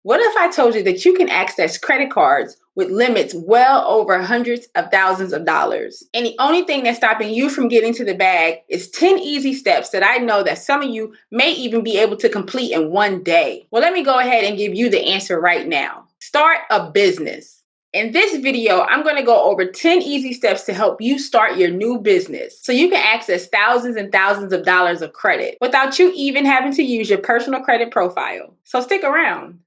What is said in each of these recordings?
What if I told you that you can access credit cards with limits well over hundreds of thousands of dollars? And the only thing that's stopping you from getting to the bag is 10 easy steps that I know that some of you may even be able to complete in one day. Well, let me go ahead and give you the answer right now. Start a business. In this video, I'm going to go over 10 easy steps to help you start your new business so you can access thousands and thousands of dollars of credit without you even having to use your personal credit profile. So stick around.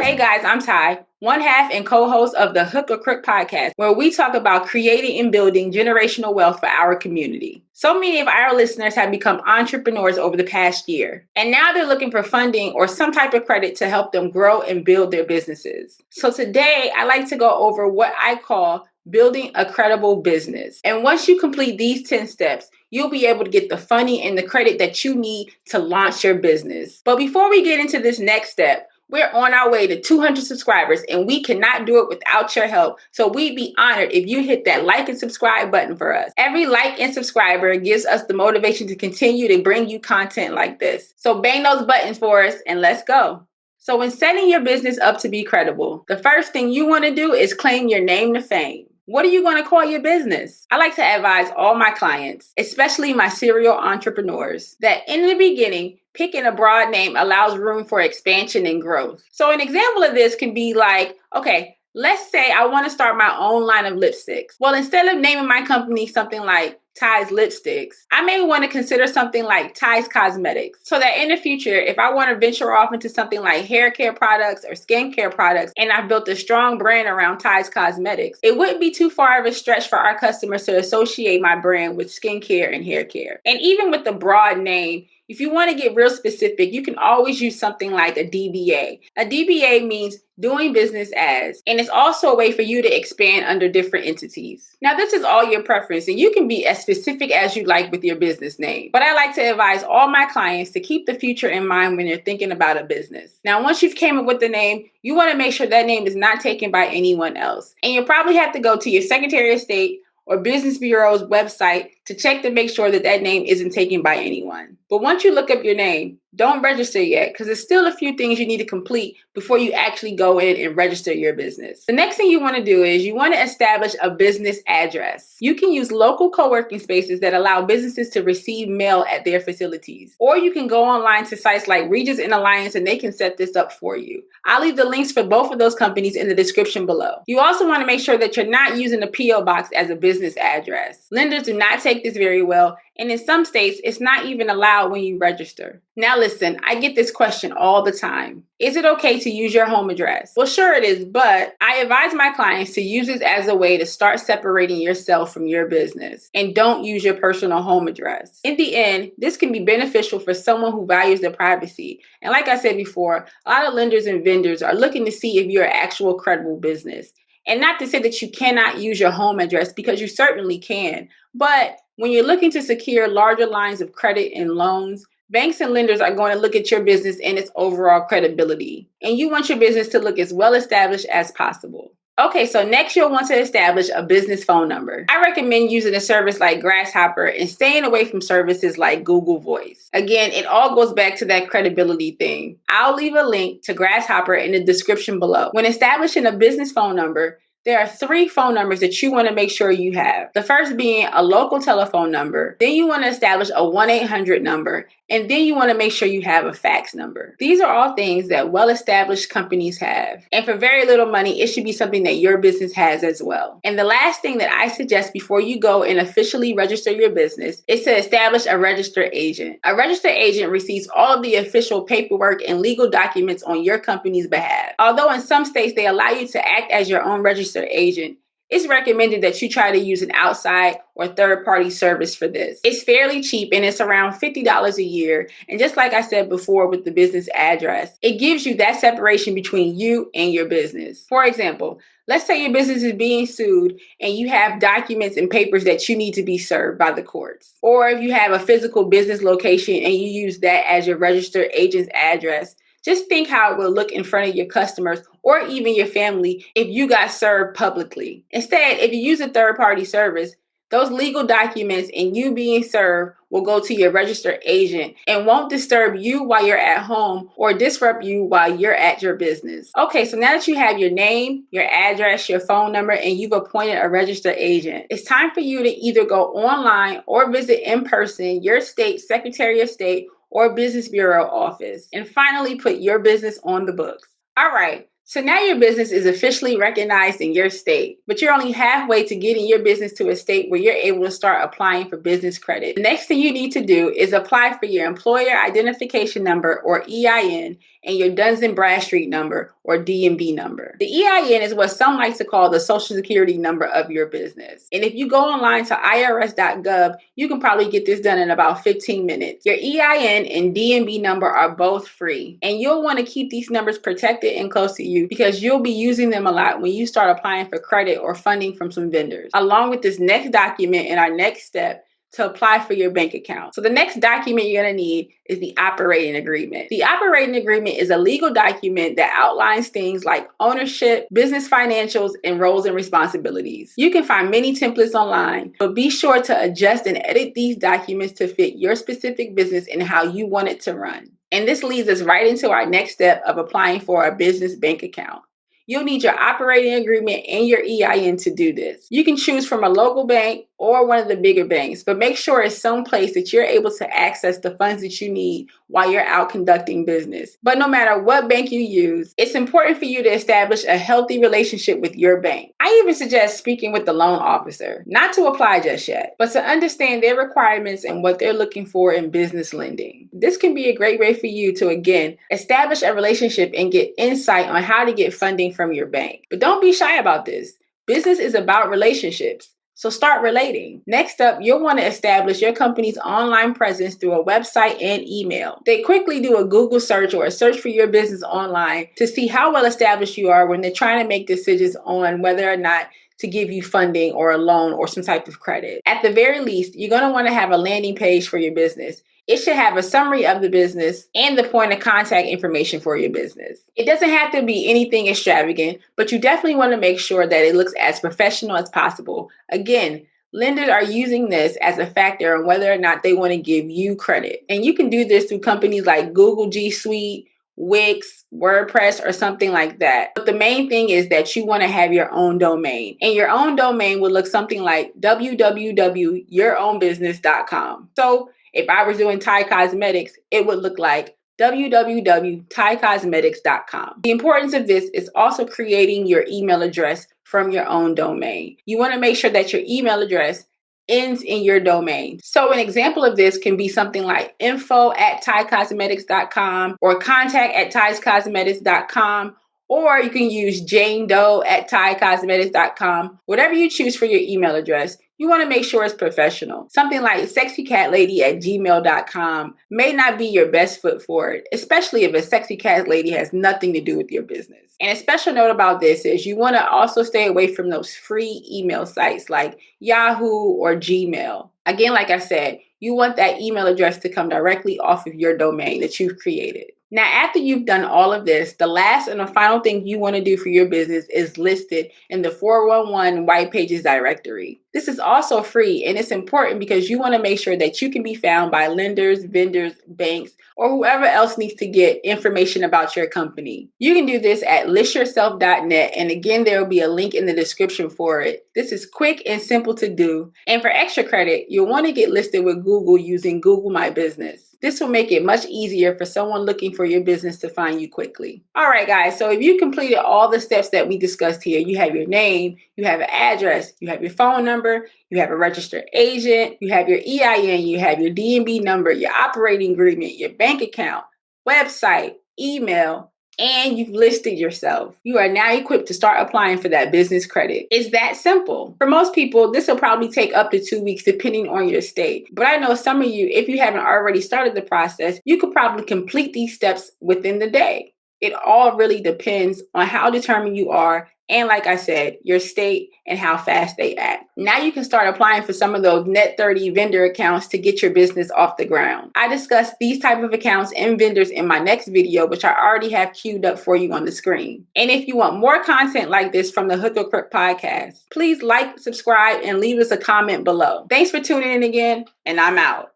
Hey guys, I'm Ty, one half and co-host of the Hook or Crook podcast, where we talk about creating and building generational wealth for our community. So many of our listeners have become entrepreneurs over the past year, and now they're looking for funding or some type of credit to help them grow and build their businesses. So today, I like to go over what I call building a credible business. And once you complete these 10 steps, you'll be able to get the funding and the credit that you need to launch your business. But before we get into this next step, we're on our way to 200 subscribers, and we cannot do it without your help. So we'd be honored if you hit that like and subscribe button for us. Every like and subscriber gives us the motivation to continue to bring you content like this. So bang those buttons for us and let's go. So when setting your business up to be credible, the first thing you want to do is claim your name to fame. What are you going to call your business? I like to advise all my clients, especially my serial entrepreneurs, that in the beginning, picking a broad name allows room for expansion and growth. So an example of this can be like, okay, let's say I want to start my own line of lipsticks. Well, instead of naming my company something like Ty's Lipsticks, I may want to consider something like Ty's Cosmetics, so that in the future, if I want to venture off into something like hair care products or skincare products, and I've built a strong brand around Ty's Cosmetics, it wouldn't be too far of a stretch for our customers to associate my brand with skincare and hair care. And even with the broad name, if you want to get real specific, you can always use something like a DBA. A DBA means doing business as, and it's also a way for you to expand under different entities. Now, this is all your preference, and you can be as specific as you like with your business name. But I like to advise all my clients to keep the future in mind when you're thinking about a business. Now, once you've came up with the name, you want to make sure that name is not taken by anyone else. And you'll probably have to go to your Secretary of State or Business Bureau's website to check to make sure that that name isn't taken by anyone. But once you look up your name, don't register yet, because there's still a few things you need to complete before you actually go in and register your business. The next thing you want to do is you want to establish a business address. You can use local co-working spaces that allow businesses to receive mail at their facilities. Or you can go online to sites like Regis and Alliance, and they can set this up for you. I'll leave the links for both of those companies in the description below. You also want to make sure that you're not using a P.O. box as a business address. Lenders do not take this very well, and in some states, it's not even allowed when you register. Now listen, I get this question all the time. Is it okay to use your home address? Well, sure it is, but I advise my clients to use this as a way to start separating yourself from your business, and don't use your personal home address. In the end, this can be beneficial for someone who values their privacy. And like I said before, a lot of lenders and vendors are looking to see if you're an actual credible business. And not to say that you cannot use your home address, because you certainly can. But when you're looking to secure larger lines of credit and loans, banks and lenders are going to look at your business and its overall credibility. And you want your business to look as well established as possible. Okay, so next you'll want to establish a business phone number. I recommend using a service like Grasshopper and staying away from services like Google Voice. Again, it all goes back to that credibility thing. I'll leave a link to Grasshopper in the description below. When establishing a business phone number, there are 3 phone numbers that you want to make sure you have. The first being a local telephone number. Then you want to establish a 1-800 number. And then you want to make sure you have a fax number. These are all things that well-established companies have. And for very little money, it should be something that your business has as well. And the last thing that I suggest before you go and officially register your business is to establish a registered agent. A registered agent receives all of the official paperwork and legal documents on your company's behalf. Although in some states they allow you to act as your own registered agent, it's recommended that you try to use an outside or third-party service for this. It's fairly cheap, and it's around $50 a year. And just like I said before with the business address, it gives you that separation between you and your business. For example, let's say your business is being sued and you have documents and papers that you need to be served by the courts. Or if you have a physical business location and you use that as your registered agent's address, just think how it will look in front of your customers or even your family if you got served publicly. Instead, if you use a third-party service, Those legal documents and you being served will go to your registered agent and won't disturb you while you're at home or disrupt you while you're at your business. Okay, so now that you have your name, your address, your phone number, and you've appointed a registered agent, it's time for you to either go online or visit in person your state Secretary of State or Business Bureau office and finally put your business on the books. All right. So now your business is officially recognized in your state, but you're only halfway to getting your business to a state where you're able to start applying for business credit. The next thing you need to do is apply for your employer identification number or EIN and your Duns and Bradstreet number or DMB number. The EIN is what some like to call the social security number of your business. And if you go online to IRS.gov, you can probably get this done in about 15 minutes. Your EIN and DMB number are both free, and you'll want to keep these numbers protected and close to you because you'll be using them a lot when you start applying for credit or funding from some vendors. Along with this next document in our next step, to apply for your bank account. So the next document you're going to need is the operating agreement. The operating agreement is a legal document that outlines things like ownership, business financials, and roles and responsibilities. You can find many templates online, but be sure to adjust and edit these documents to fit your specific business and how you want it to run. And this leads us right into our next step of applying for a business bank account. You'll need your operating agreement and your EIN to do this. You can choose from a local bank or one of the bigger banks, but make sure it's someplace that you're able to access the funds that you need while you're out conducting business. But no matter what bank you use, it's important for you to establish a healthy relationship with your bank. I even suggest speaking with the loan officer, not to apply just yet, but to understand their requirements and what they're looking for in business lending. This can be a great way for you to, again, establish a relationship and get insight on how to get funding from your bank. But don't be shy about this. Business is about relationships. So start relating. Next up, you'll want to establish your company's online presence through a website and email. They quickly do a Google search or a search for your business online to see how well established you are when they're trying to make decisions on whether or not to give you funding or a loan or some type of credit. At the very least, you're going to want to have a landing page for your business. It should have a summary of the business and the point of contact information for your business. It doesn't have to be anything extravagant, but you definitely want to make sure that it looks as professional as possible. Again, lenders are using this as a factor on whether or not they want to give you credit. And you can do this through companies like Google G Suite, Wix, WordPress, or something like that. But the main thing is that you want to have your own domain. And your own domain would look something like www.yourownbusiness.com. So if I was doing Thai Cosmetics, it would look like www.thaicosmetics.com. The importance of this is also creating your email address from your own domain. You want to make sure that your email address ends in your domain. So an example of this can be something like info@thaicosmetics.com or contact@thaicosmetics.com, or you can use janedoe@thaicosmetics.com. Whatever you choose for your email address, you want to make sure it's professional. Something like sexycatlady@gmail.com may not be your best foot forward, especially if a sexy cat lady has nothing to do with your business. And a special note about this is you want to also stay away from those free email sites like Yahoo or Gmail. Again, like I said, you want that email address to come directly off of your domain that you've created. Now, after you've done all of this, the last and the final thing you want to do for your business is list it in the 411 White Pages directory. This is also free, and it's important because you want to make sure that you can be found by lenders, vendors, banks, or whoever else needs to get information about your company. You can do this at listyourself.net, and again, there will be a link in the description for it. This is quick and simple to do. And for extra credit, you'll want to get listed with Google using Google My Business. This will make it much easier for someone looking for your business to find you quickly. All right, guys, so if you completed all the steps that we discussed here, you have your name, you have an address, you have your phone number, you have a registered agent, you have your EIN, you have your DMB number, your operating agreement, your bank account, website, email, and you've listed yourself. You are now equipped to start applying for that business credit. It's that simple. For most people, this will probably take up to 2 weeks depending on your state. But I know some of you, if you haven't already started the process, you could probably complete these steps within the day. It all really depends on how determined you are and, like I said, your state and how fast they act. Now you can start applying for some of those Net 30 vendor accounts to get your business off the ground. I discuss these type of accounts and vendors in my next video, which I already have queued up for you on the screen. And if you want more content like this from the Hook or Crook podcast, please like, subscribe, and leave us a comment below. Thanks for tuning in again, and I'm out.